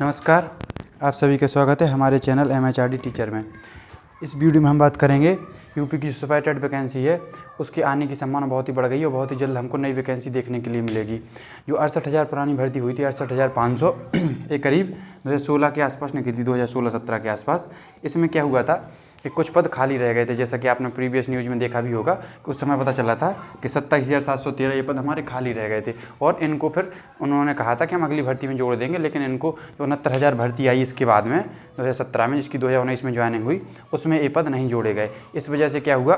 नमस्कार, आप सभी का स्वागत है हमारे चैनल MHRD टीचर में। इस वीडियो में हम बात करेंगे यूपी की सुपरटेट वैकेंसी है उसके आने की संभावना बहुत ही बढ़ गई है और बहुत ही जल्द हमको नई वैकेंसी देखने के लिए मिलेगी। जो 68,000 पुरानी भर्ती हुई थी 68,500 एक करीब 2016 के आसपास निकली थी, 2016-17 के आसपास। इसमें क्या हुआ था कि कुछ पद खाली रह गए थे, जैसा कि आपने प्रीवियस न्यूज़ में देखा भी होगा कि उस समय पता चला था कि 27,713 ये पद हमारे खाली रह गए थे और इनको फिर उन्होंने कहा था कि हम अगली भर्ती में जोड़ देंगे, लेकिन इनको 69,000 भर्ती आई इसके बाद में 2017 में, जिसकी 2019 में ज्वाइनिंग हुई, उसमें ये पद नहीं जोड़े गए। इस वजह से क्या हुआ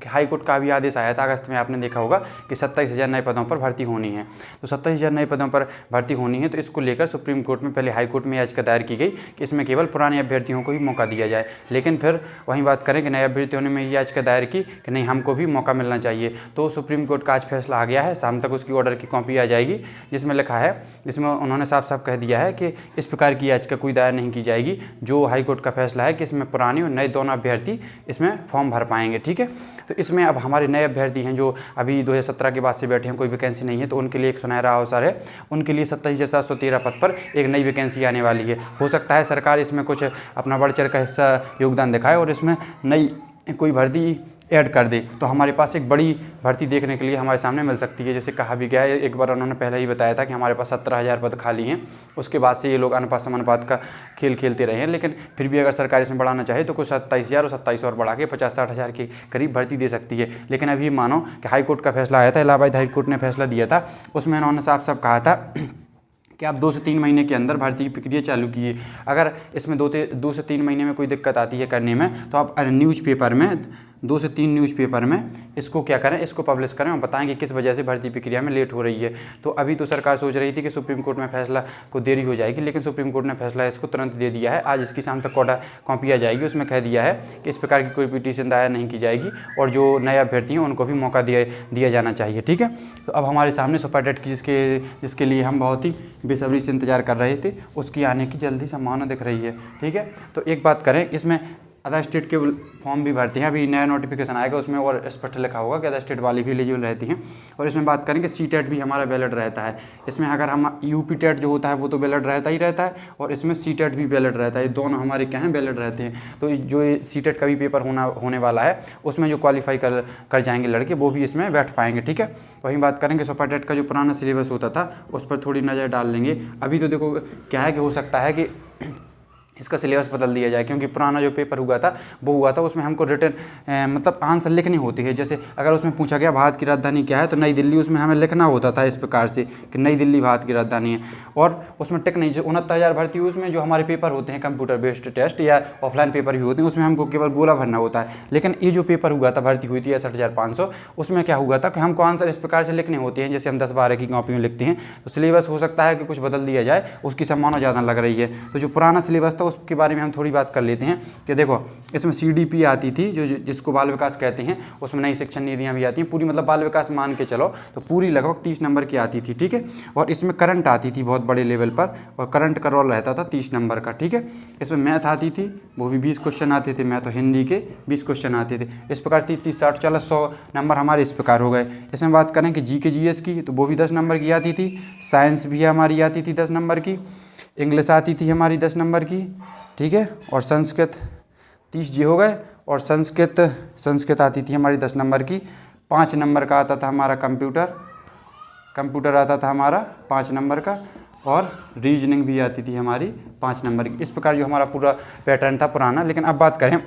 कि हाई कोर्ट का भी आदेश आया था अगस्त में, आपने देखा होगा कि 27,000 नए पदों पर भर्ती होनी है। तो 27,000 नए पदों पर भर्ती होनी है, तो इसको लेकर सुप्रीम कोर्ट में पहले हाई कोर्ट में याचिका दायर की गई कि इसमें केवल पुराने अभ्यर्थियों को ही मौका दिया जाए। लेकिन फिर वहीं बात करें कि नए अभ्यर्थियों ने में याचिका दायर की कि नहीं, हमको भी मौका मिलना चाहिए। तो सुप्रीम कोर्ट का आज फैसला आ गया है, शाम तक उसकी ऑर्डर की कॉपी आ जाएगी, जिसमें लिखा है, जिसमें उन्होंने साफ साफ कह दिया है कि इस प्रकार की याचिका कोई दायर नहीं की जाएगी। जो हाई कोर्ट का फैसला है कि इसमें पुराने और नए दोनों अभ्यर्थी इसमें फॉर्म भर पाएंगे। ठीक है, तो इसमें अब हमारे नए अभ्यर्थी हैं जो अभी 2017 के बाद से बैठे हैं, कोई वैकेंसी नहीं है, तो उनके लिए एक सुनहरा अवसर है। उनके लिए 27,713 पद पर एक नई वैकेंसी आने वाली है। हो सकता है सरकार इसमें कुछ अपना बढ़ चढ़ का हिस्सा योगदान दिखाए और इसमें नई कोई भर्ती ऐड कर दे, तो हमारे पास एक बड़ी भर्ती देखने के लिए हमारे सामने मिल सकती है। जैसे कहा भी गया है, एक बार उन्होंने पहले ही बताया था कि हमारे पास 17,000 पद खाली हैं। उसके बाद से ये लोग अनुपात समानुपात का खेल खेलते रहे हैं, लेकिन फिर भी अगर सरकार इसमें बढ़ाना चाहे तो कुछ 27,000 और 27 और बढ़ा के 50-60,000 के करीब भर्ती दे सकती है। लेकिन अभी मानो कि हाई कोर्ट का फैसला आया था, इलाहाबाद हाई कोर्ट ने फैसला दिया था, उसमें उन्होंने साफ साफ कहा था कि आप 2 से 3 महीने के अंदर भर्ती की प्रक्रिया चालू कीजिए। अगर इसमें 2 से 3 महीने में कोई दिक्कत आती है करने में, तो आप न्यूज़पेपर में 2 से 3 न्यूज़पेपर में इसको क्या करें, इसको पब्लिश करें और बताएं कि किस वजह से भर्ती प्रक्रिया में लेट हो रही है। तो अभी तो सरकार सोच रही थी कि सुप्रीम कोर्ट में फैसला को देरी हो जाएगी, लेकिन सुप्रीम कोर्ट ने फैसला इसको तुरंत दे दिया है। आज इसकी शाम तक कॉपी आ जाएगी, उसमें कह दिया है कि इस प्रकार की कोई पिटीशन दायर नहीं की जाएगी और जो नए अभ्यर्थी हैं उनको भी मौका दिया जाना चाहिए। ठीक है, तो अब हमारे सामने सुपरटेट की जिसके लिए हम बहुत ही बेसब्री से इंतजार कर रहे थे, उसकी आने की जल्दी संभावना दिख रही है। ठीक है, तो एक बात करें, इसमें अदर स्टेट के फॉर्म भी भरते हैं। अभी नया नोटिफिकेशन आएगा, उसमें और स्पष्ट लिखा होगा कि अदर स्टेट वाली भी एलिजिबल रहती हैं। और इसमें बात करें कि CTET भी हमारा वैलिड रहता है। इसमें अगर हम UP टेट जो होता है वो तो वैलिड रहता ही रहता है, और इसमें CTET भी वैलिड रहता है। ये दोनों हमारे क्या हैं, वैलिड रहते हैं। तो जो CTET का भी पेपर होने वाला है, उसमें जो क्वालिफाई कर जाएंगे लड़के, वो भी इसमें बैठ पाएंगे। ठीक है, वहीं बात करेंगे सुपरटेट का जो पुराना सिलेबस होता था उस पर थोड़ी नज़र डाल लेंगे। अभी तो देखो क्या है कि हो सकता है कि इसका सिलेबस बदल दिया जाए, क्योंकि पुराना जो पेपर हुआ था वो हुआ था, उसमें हमको रिटर्न मतलब आंसर लिखनी होती है। जैसे अगर उसमें पूछा गया भारत की राजधानी क्या है, तो नई दिल्ली उसमें हमें लिखना होता था इस प्रकार से कि नई दिल्ली भारत की राजधानी है, और उसमें टिक नहीं। जो 69,000 भर्ती हुई उसमें जो हमारे पेपर होते हैं कंप्यूटर बेस्ड टेस्ट या ऑफलाइन पेपर भी होते हैं, उसमें हमको केवल गोला भरना होता है। लेकिन ये जो पेपर हुआ था, भर्ती हुई थी 68,500, उसमें क्या हुआ था कि हमको आंसर इस प्रकार से लिखने होते हैं जैसे हम 10-12 की कॉपी में लिखते हैं। तो सिलेबस हो सकता है कि कुछ बदल दिया जाए, उसकी संभावना ज़्यादा लग रही है। तो जो पुराना सिलेबस था उसके बारे में हम थोड़ी बात कर लेते हैं कि देखो, इसमें CDP आती थी जिसको बाल विकास कहते हैं, उसमें नई शिक्षण नीतियाँ भी आती हैं पूरी, मतलब बाल विकास मान के चलो तो पूरी लगभग 30 नंबर की आती थी। ठीक है, और इसमें करंट आती थी बहुत बड़े लेवल पर, और करंट का रोल रहता था 30 नंबर का। ठीक है, इसमें मैथ आती थी, वो भी 20 क्वेश्चन आते थे, मैथ और हिंदी के 20 क्वेश्चन आते थे। इस प्रकार 30, 60, 40, 100 नंबर हमारे इस प्रकार हो गए। इसमें बात करें कि GK GS की, तो वो भी 10 नंबर की आती थी। साइंस भी हमारी आती थी 10 नंबर की। इंग्लिश आती थी हमारी 10 नंबर की। ठीक है, और संस्कृत 30 जी हो गए, और संस्कृत आती थी हमारी 10 नंबर की। 5 नंबर का आता था हमारा कंप्यूटर आता था हमारा 5 नंबर का, और रीजनिंग भी आती थी हमारी 5 नंबर की। इस प्रकार जो हमारा पूरा पैटर्न था पुराना। लेकिन अब बात करें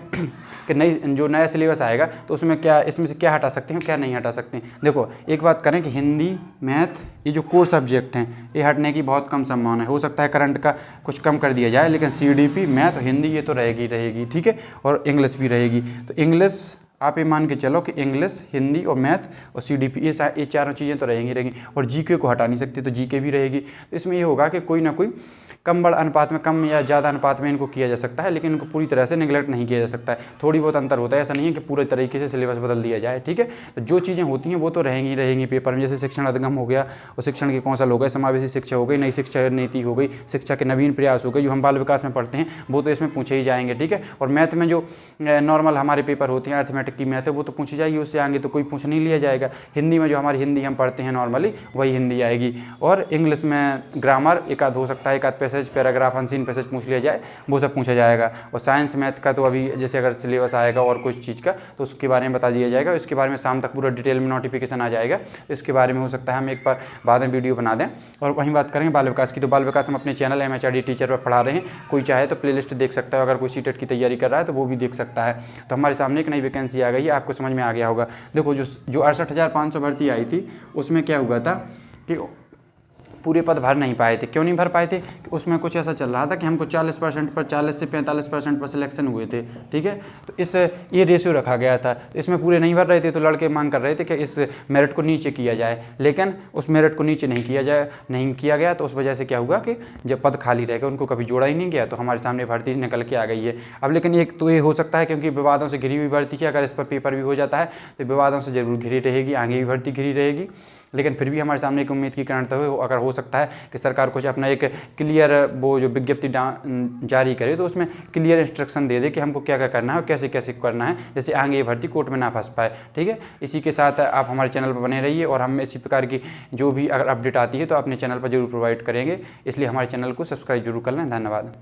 कि जो नया सिलेबस आएगा तो उसमें क्या, इसमें से क्या हटा सकते हैं, क्या नहीं हटा सकते हैं। देखो, एक बात करें कि हिंदी, मैथ, ये जो कोर सब्जेक्ट हैं, ये हटने की बहुत कम संभावना है। हो सकता है करंट का कुछ कम कर दिया जाए, लेकिन CDP, मैथ, हिंदी ये तो रहेगी। ठीक है, और इंग्लिश भी रहेगी। तो इंग्लिश आप ये मान के चलो कि इंग्लिश, हिंदी और मैथ और CDP ये चारों चीज़ें तो रहेंगी। और GK को हटा नहीं सकते, तो GK भी रहेगी। तो इसमें ये होगा कि कोई ना कोई कम बड़ अनुपात में, कम या ज़्यादा अनुपात में इनको किया जा सकता है, लेकिन इनको पूरी तरह से निगलेक्ट नहीं किया जा सकता है। थोड़ी बहुत अंतर होता है, ऐसा नहीं है कि पूरे तरीके से सिलेबस बदल दिया जाए। ठीक है, तो जो चीज़ें होती हैं वो तो रहेंगी पेपर में। जैसे शिक्षण अधिगम हो गया, और शिक्षण के कौशल हो गए, समावेशी शिक्षा हो गई, नई शिक्षा नीति हो गई, शिक्षा के नवीन प्रयास हो गए, जो हम बाल विकास में पढ़ते हैं वो तो इसमें पूछे ही जाएंगे। ठीक है, और मैथ में जो नॉर्मल हमारे पेपर होते हैं, अर्थमेटिक मैथमेटिक की मैथ है वो तो पूछी जाएगी, उससे आगे तो कोई पूछ नहीं लिया जाएगा। हिंदी में जो हमारी हिंदी हम पढ़ते हैं नॉर्मली वही हिंदी आएगी। और इंग्लिश में ग्रामर एक आध हो सकता है, एक आध पैसेज, पैराग्राफ, अनसीन पैसेज पूछ लिया जाए, वो सब पूछा जाएगा। और साइंस मैथ का तो अभी जैसे अगर सिलेबस आएगा और कुछ चीज़ का तो उसके बारे में बता दिया जाएगा। इसके बारे में शाम तक पूरा डिटेल में नोटिफिकेशन आ जाएगा। इसके बारे में हो सकता है हम एक बार बाद में वीडियो बना दें। और वहीं बात करेंगे बाल विकास की, तो बाल विकास हम अपने चैनल MHRD टीचर पर पढ़ा रहे हैं। कोई चाहे तो प्लेलिस्ट देख सकता है, अगर कोई सीटेट की तैयारी कर रहा है तो वो भी देख सकता है। तो हमारे सामने एक नई वैकेंसी आ गई है, आपको समझ में आ गया होगा। देखो जो 68,500 भर्ती आई थी उसमें क्या हुआ था कि पूरे पद भर नहीं पाए थे। क्यों नहीं भर पाए थे? उसमें कुछ ऐसा चल रहा था कि हमको 40% पर, 40 से 45% पर सिलेक्शन हुए थे, ठीक है। तो ये रेशियो रखा गया था। इसमें पूरे नहीं भर रहे थे तो लड़के मांग कर रहे थे कि इस मेरिट को नीचे किया जाए, लेकिन उस मेरिट को नीचे नहीं किया गया। तो उस वजह से क्या हुआ कि जब पद खाली रह गए उनको कभी जोड़ा ही नहीं गया, तो हमारे सामने भर्ती निकल के आ गई है। अब लेकिन एक तो ये हो सकता है क्योंकि विवादों से घिरी हुई भर्ती है, अगर इस पर पेपर भी हो जाता है तो विवादों से जरूर घिरी रहेगी, आगे भी भर्ती घिरी रहेगी। लेकिन फिर भी हमारे सामने एक उम्मीद की किरण तो है, अगर हो सकता है कि सरकार कुछ अपना एक क्लियर वो जो विज्ञप्ति जारी करे तो उसमें क्लियर इंस्ट्रक्शन दे दे कि हमको क्या क्या करना है और कैसे कैसे करना है, जैसे आगे ये भर्ती कोर्ट में ना फंस पाए, ठीक है। इसी के साथ आप हमारे चैनल पर बने रहिए और हम इसी प्रकार की जो भी अगर अपडेट आती है तो अपने चैनल पर जरूर प्रोवाइड करेंगे, इसलिए हमारे चैनल को सब्सक्राइब जरूर कर लें। धन्यवाद।